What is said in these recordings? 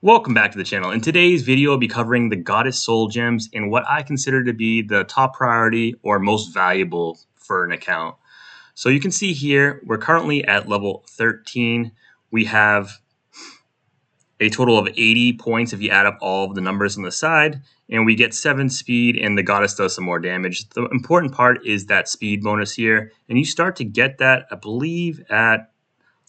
Welcome back to the channel. In today's video, I'll be covering the Goddess Soul Gems and what I consider to be the top priority or most valuable for an account. So you can see here, we're currently at level 13. We have a total of 80 points if you add up all of the numbers on the side, and we get 7 speed, and the Goddess does some more damage. The important part is that speed bonus here, and you start to get that, I believe, at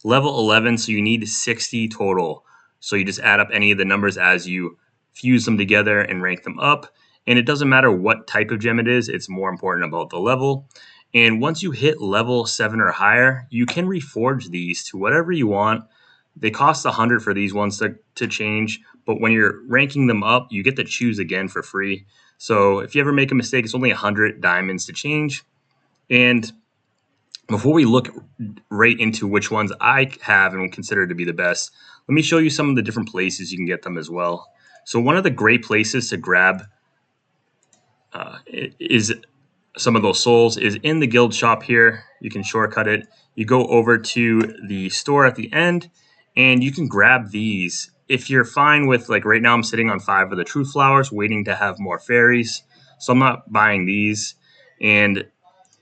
level 11, so you need 60 total. So you just add up any of the numbers as you fuse them together and rank them up. And it doesn't matter what type of gem it is, it's more important about the level. And once you hit level 7 or higher, you can reforge these to whatever you want. They cost 100 for these ones to change, but when you're ranking them up, you get to choose again for free. So if you ever make a mistake, it's only 100 diamonds to change. And before we look right into which ones I have and consider to be the best, let me show you some of the different places you can get them as well. So one of the great places to grab is some of those souls is in the guild shop here. You can shortcut it. You go over to the store at the end, and you can grab these. If you're fine with, like right now I'm sitting on 5 of the truth flowers waiting to have more fairies, so I'm not buying these. And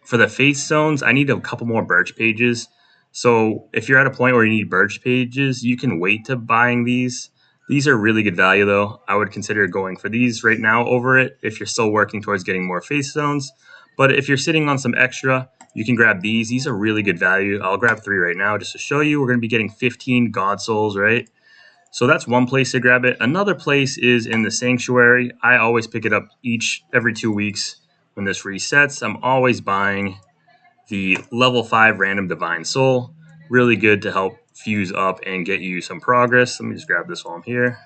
for the faith stones, I need a couple more birch pages. So if you're at a point where you need birch pages, you can wait to buying these. These are really good value, though. I would consider going for these right now over it if you're still working towards getting more faith stones. But if you're sitting on some extra, you can grab these. These are really good value. I'll grab 3 right now just to show you. We're going to be getting 15 God Souls, right? So that's one place to grab it. Another place is in the Sanctuary. I always pick it up every 2 weeks. When this resets, I'm always buying the level 5 random divine soul. Really good to help fuse up and get you some progress. Let me just grab this while I'm here.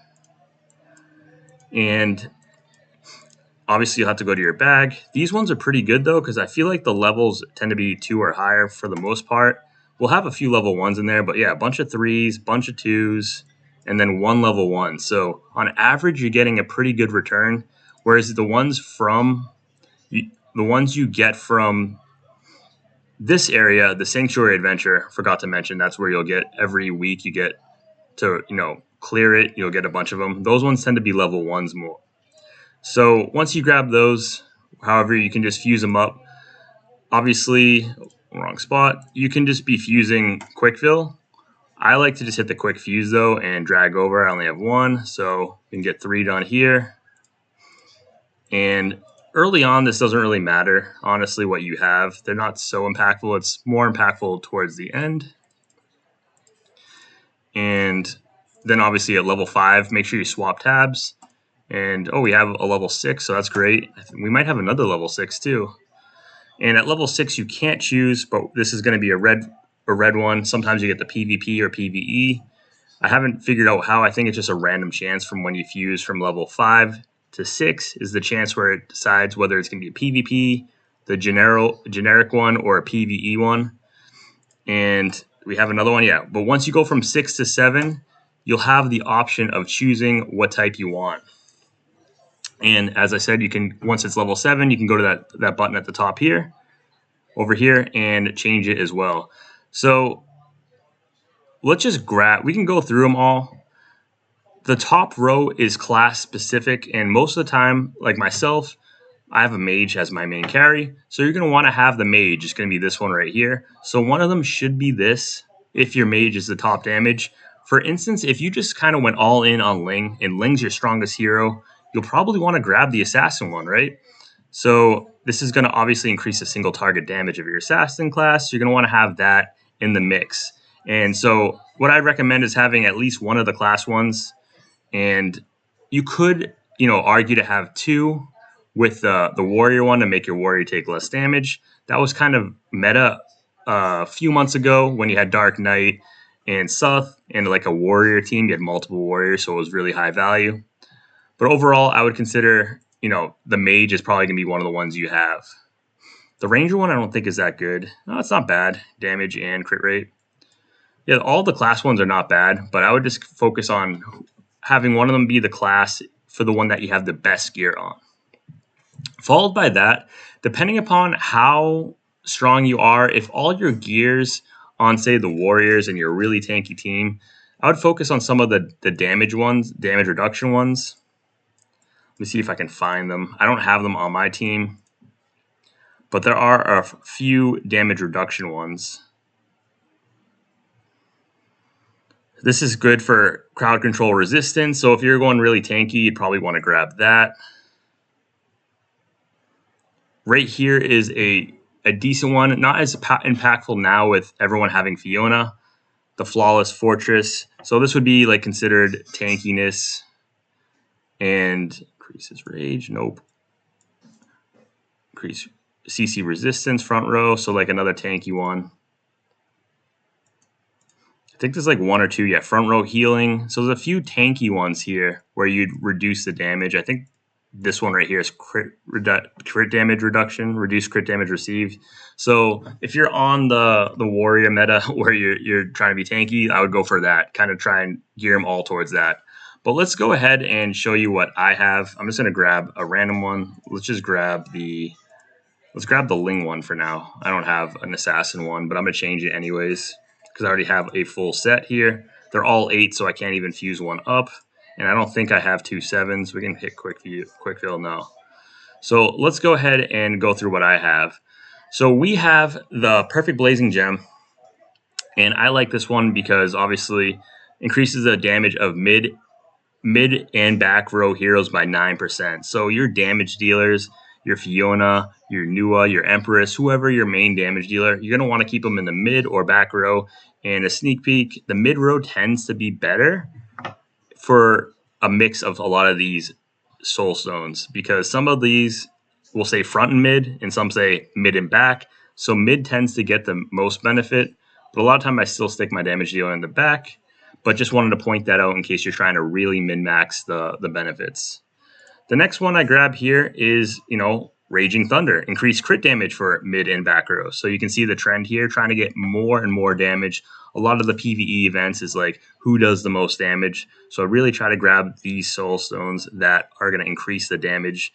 And obviously you'll have to go to your bag. These ones are pretty good though, because I feel like the levels tend to be 2 or higher for the most part. We'll have a few level 1s in there, but yeah, a bunch of 3s, bunch of 2s, and then 1 level 1. So on average, you're getting a pretty good return. Whereas the ones you get from this area, the Sanctuary Adventure, forgot to mention, that's where you'll get every week you get to, clear it. You'll get a bunch of them. Those ones tend to be level 1s more. So once you grab those, however, you can just fuse them up. Obviously, wrong spot. You can just be fusing quick fill. I like to just hit the quick fuse though and drag over. I only have 1, so you can get 3 done here. And early on, this doesn't really matter, honestly, what you have. They're not so impactful. It's more impactful towards the end. And then obviously at level 5, make sure you swap tabs. And we have a level 6, so that's great. We might have another level 6 too. And at level 6, you can't choose, but this is going to be a red one. Sometimes you get the PvP or PvE. I haven't figured out how. I think it's just a random chance from when you fuse from level 5 to 6 is the chance where it decides whether it's going to be a PvP, the generic one, or a PvE one. And we have another one, yeah. But once you go from 6 to 7, you'll have the option of choosing what type you want. And as I said, you can, once it's level 7, you can go to that button at the top here, over here, and change it as well. So let's just we can go through them all. The top row is class specific, and most of the time, like myself, I have a mage as my main carry. So you're going to want to have the mage. It's going to be this one right here. So one of them should be this if your mage is the top damage. For instance, if you just kind of went all in on Ling, and Ling's your strongest hero, you'll probably want to grab the assassin one, right? So this is going to obviously increase the single target damage of your assassin class. You're going to want to have that in the mix. And so what I recommend is having at least one of the class ones. And you could, argue to have 2 with the warrior one to make your warrior take less damage. That was kind of meta a few months ago when you had Dark Knight and Suth and like a warrior team. You had multiple warriors, so it was really high value. But overall, I would consider, the mage is probably going to be one of the ones you have. The ranger one I don't think is that good. No, it's not bad. Damage and crit rate. Yeah, all the class ones are not bad, but I would just focus on having one of them be the class for the one that you have the best gear on. Followed by that, depending upon how strong you are, if all your gears on, say, the warriors and you're a really tanky team, I would focus on some of the damage ones, damage reduction ones. Let me see if I can find them. I don't have them on my team, but there are a few damage reduction ones. This is good for crowd control resistance. So if you're going really tanky, you'd probably want to grab that. Right here is a decent one. Not as impactful now with everyone having Fiona, the Flawless Fortress. So this would be like considered tankiness and increases rage. Nope. Increase CC resistance front row. So like another tanky one. I think there's like one or two. Yeah, front row healing. So there's a few tanky ones here where you'd reduce the damage. I think this one right here is crit damage reduction, reduce crit damage received. So if you're on the warrior meta where you're trying to be tanky, I would go for that. Kind of try and gear them all towards that. But let's go ahead and show you what I have. I'm just gonna grab a random one. Let's grab the Ling one for now. I don't have an assassin one, but I'm gonna change it anyways because I already have a full set here. They're all 8, so I can't even fuse one up. And I don't think I have 2 7s. We can hit quick fill now. So let's go ahead and go through what I have. So we have the Perfect Blazing Gem. And I like this one because obviously increases the damage of mid and back row heroes by 9%. So your damage dealers, your Fiona, your Nua, your Empress, whoever your main damage dealer, you're going to want to keep them in the mid or back row. And a sneak peek, the mid row tends to be better for a mix of a lot of these soul stones because some of these will say front and mid and some say mid and back. So mid tends to get the most benefit, but a lot of time I still stick my damage dealer in the back. But just wanted to point that out in case you're trying to really min-max the benefits. The next one I grab here is, Raging Thunder. Increase crit damage for mid and back row. So you can see the trend here, trying to get more and more damage. A lot of the PvE events is like, who does the most damage? So I really try to grab these soul stones that are going to increase the damage.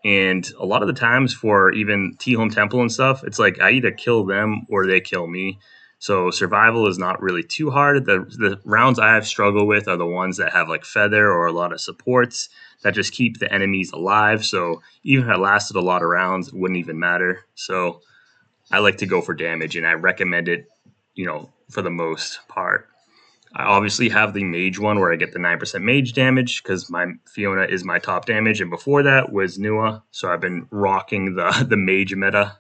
And a lot of the times for even T-Home Temple and stuff, it's like I either kill them or they kill me. So survival is not really too hard. The rounds I have struggled with are the ones that have like feather or a lot of supports that just keep the enemies alive. So even if it lasted a lot of rounds, it wouldn't even matter. So I like to go for damage and I recommend it, for the most part. I obviously have the mage one where I get the 9% mage damage because my Fiona is my top damage. And before that was Nua. So I've been rocking the mage meta.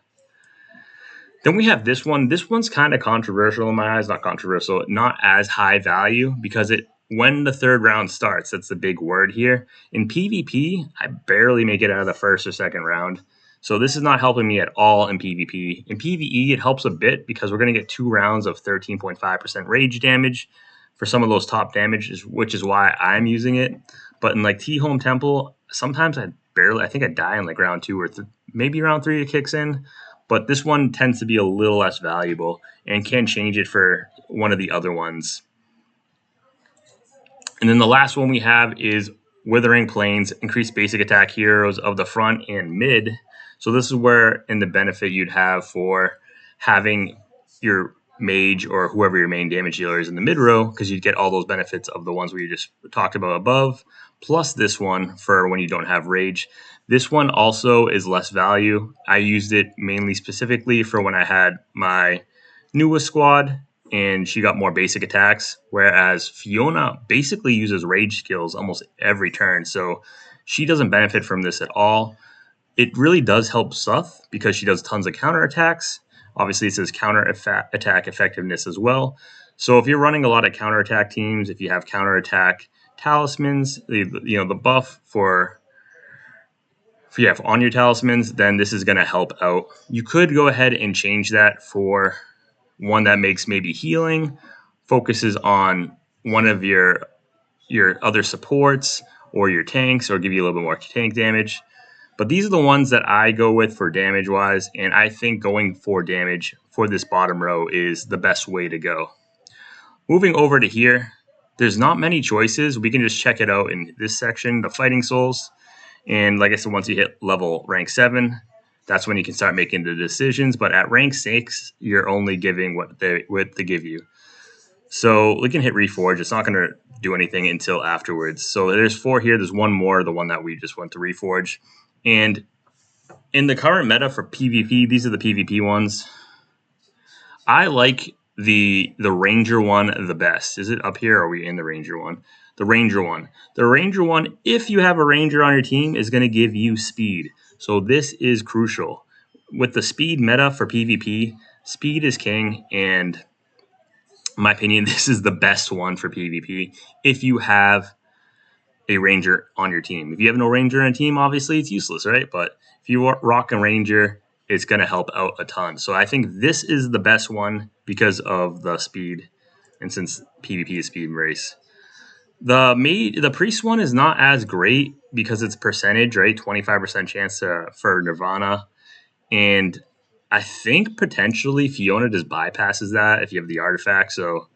Then we have this one. This one's kind of controversial in my eyes. Not controversial, not as high value because when the third round starts, that's the big word here. In PvP, I barely make it out of the first or second round. So this is not helping me at all in PvP. In PvE, it helps a bit because we're going to get 2 rounds of 13.5% rage damage for some of those top damages, which is why I'm using it. But in like T-Home Temple, sometimes I think I die in like round 2 or maybe round 3 it kicks in. But this one tends to be a little less valuable and can change it for one of the other ones. And then the last one we have is Withering Plains, increase basic attack heroes of the front and mid. So this is where in the benefit you'd have for having your mage or whoever your main damage dealer is in the mid row, because you'd get all those benefits of the ones we just talked about above, plus this one for when you don't have rage. This one also is less value. I used it mainly specifically for when I had my newest squad and she got more basic attacks, whereas Fiona basically uses rage skills almost every turn. So she doesn't benefit from this at all. It really does help Suth because she does tons of counterattacks. Obviously, it says counterattack effectiveness as well. So if you're running a lot of counterattack teams, if you have counterattack talismans, the buff on your talismans, then this is going to help out. You could go ahead and change that for one that makes maybe healing, focuses on one of your other supports or your tanks, or give you a little bit more tank damage. But these are the ones that I go with for damage-wise, and I think going for damage for this bottom row is the best way to go. Moving over to here, there's not many choices. We can just check it out in this section, the Fighting Souls. And like I said, once you hit level rank 7, that's when you can start making the decisions. But at rank 6, you're only giving what they give you. So we can hit Reforge. It's not going to do anything until afterwards. So there's 4 here. There's one more, the one that we just went to Reforge. And in the current meta for PvP, these are the PvP ones. I like the Ranger one the best. Is it up here or are we in the Ranger one? The Ranger one. The Ranger one, if you have a Ranger on your team, is going to give you speed. So this is crucial. With the speed meta for PvP, speed is king, and in my opinion, this is the best one for PvP if you have a Ranger on your team. If you have no Ranger on a team, obviously it's useless, right? But if you rock a Ranger, it's going to help out a ton. So I think this is the best one because of the speed, and since PvP is speed race. The priest one is not as great because it's percentage, right? 25% chance for Nirvana, and I think potentially Fiona just bypasses that if you have the artifact. So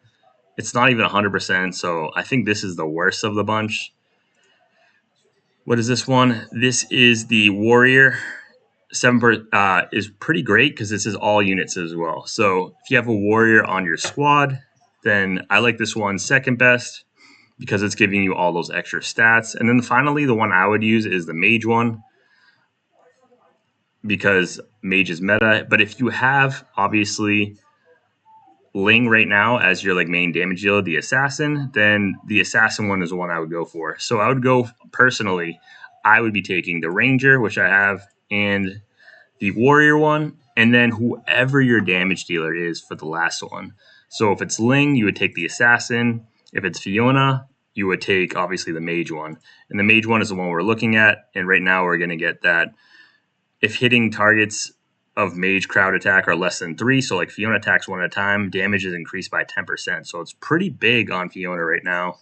it's not even 100%. So I think this is the worst of the bunch. What is this one? This is the Warrior. 7 is pretty great because this is all units as well. So if you have a Warrior on your squad, then I like this one second best because it's giving you all those extra stats. And then finally, the one I would use is the Mage one because Mage is meta. But if you have, obviously, Ling right now as your like main damage dealer, the Assassin, then the Assassin one is the one I would go for. So I would go personally, I would be taking the Ranger, which I have, and the Warrior one, and then whoever your damage dealer is for the last one. So if it's Ling, you would take the Assassin. If it's Fiona, you would take obviously the Mage one. And the Mage one is the one we're looking at. And right now we're going to get that if hitting targets of Mage crowd attack are less than 3, so like Fiona attacks 1 at a time, damage is increased by 10%. So it's pretty big on Fiona right now.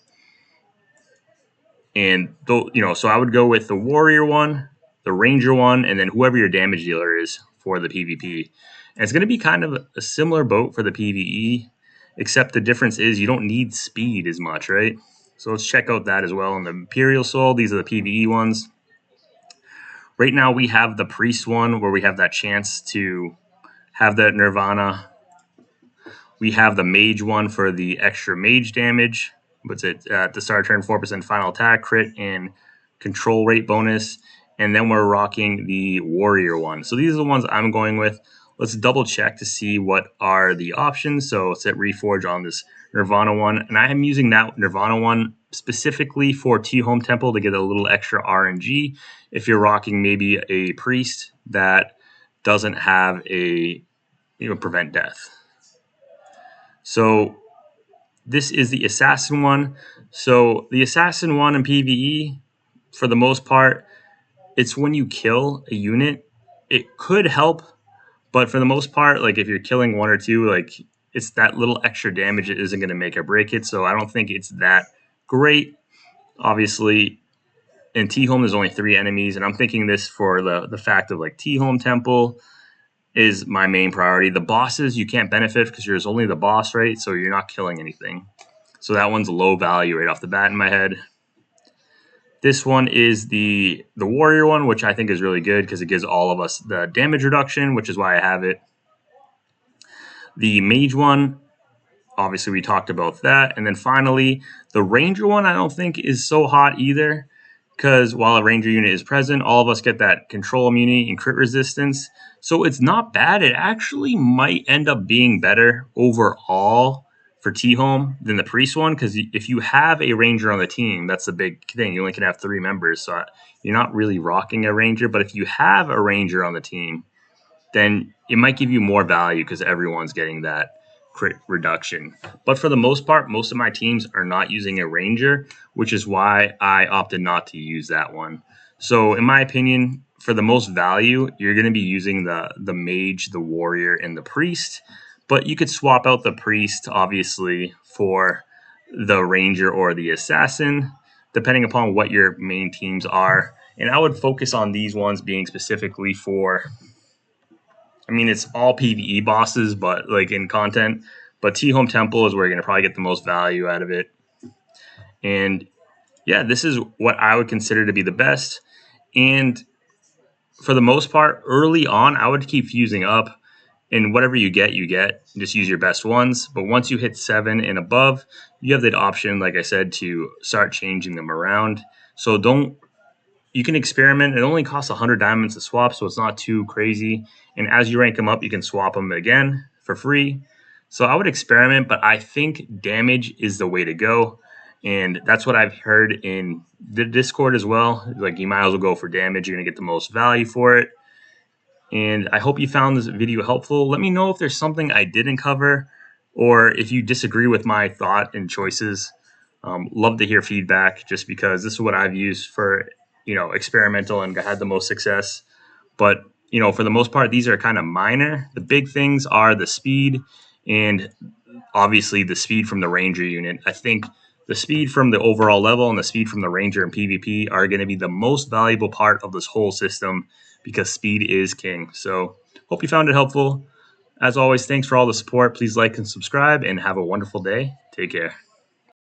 And so I would go with the Warrior one, the Ranger one, and then whoever your damage dealer is for the PvP. And it's going to be kind of a similar boat for the PvE, except the difference is you don't need speed as much, right? So let's check out that as well. And the Imperial Soul, these are the PvE ones. Right now we have the Priest one where we have that chance to have that Nirvana. We have the Mage one for the extra Mage damage. What's it? At the start of turn, 4% final attack, crit, and control rate bonus. And then we're rocking the Warrior one. So these are the ones I'm going with. Let's double check to see what are the options. So let's hit Reforge on this Nirvana one. And I am using that Nirvana one specifically for T-Home Temple to get a little extra RNG. If you're rocking maybe a Priest that doesn't have a prevent death. So this is the Assassin one. So the Assassin one in PvE, for the most part, it's when you kill a unit. It could help, but for the most part, like if you're killing 1 or 2, like it's that little extra damage that isn't going to make or break it. So I don't think it's that great. Obviously, in T-Home, there's only 3 enemies, and I'm thinking this for the fact of like T-Home Temple is my main priority. The bosses you can't benefit because there's only the boss, right? So you're not killing anything. So that one's low value right off the bat in my head. This one is the Warrior one, which I think is really good because it gives all of us the damage reduction, which is why I have it. The Mage one, obviously we talked about that. And then finally, the Ranger one I don't think is so hot either because while a Ranger unit is present, all of us get that control immunity and crit resistance. So it's not bad. It actually might end up being better overall for T-Home than the Priest one, because if you have a Ranger on the team, that's the big thing. You only can have 3 members, so you're not really rocking a Ranger. But if you have a Ranger on the team, then it might give you more value because everyone's getting that crit reduction. But for the most part, most of my teams are not using a Ranger, which is why I opted not to use that one. So in my opinion, for the most value, you're going to be using the Mage, the Warrior, and the Priest. But you could swap out the Priest, obviously, for the Ranger or the Assassin, depending upon what your main teams are. And I would focus on these ones being specifically for, I mean, it's all PvE bosses, but like in content. But T-Home Temple is where you're going to probably get the most value out of it. And yeah, this is what I would consider to be the best. And for the most part, early on, I would keep fusing up. And whatever you get, you get. Just use your best ones. But once you hit 7 and above, you have that option, like I said, to start changing them around. So you can experiment. It only costs 100 diamonds to swap, so it's not too crazy. And as you rank them up, you can swap them again for free. So I would experiment, but I think damage is the way to go. And that's what I've heard in the Discord as well. Like, you might as well go for damage. You're going to get the most value for it. And I hope you found this video helpful. Let me know if there's something I didn't cover or if you disagree with my thought and choices. Love to hear feedback, just because this is what I've used for, experimental and had the most success. But, for the most part, these are kind of minor. The big things are the speed and obviously the speed from the Ranger unit. I think the speed from the overall level and the speed from the Ranger and PvP are going to be the most valuable part of this whole system, because speed is king. So hope you found it helpful. As always, thanks for all the support. Please like and subscribe, and have a wonderful day. Take care.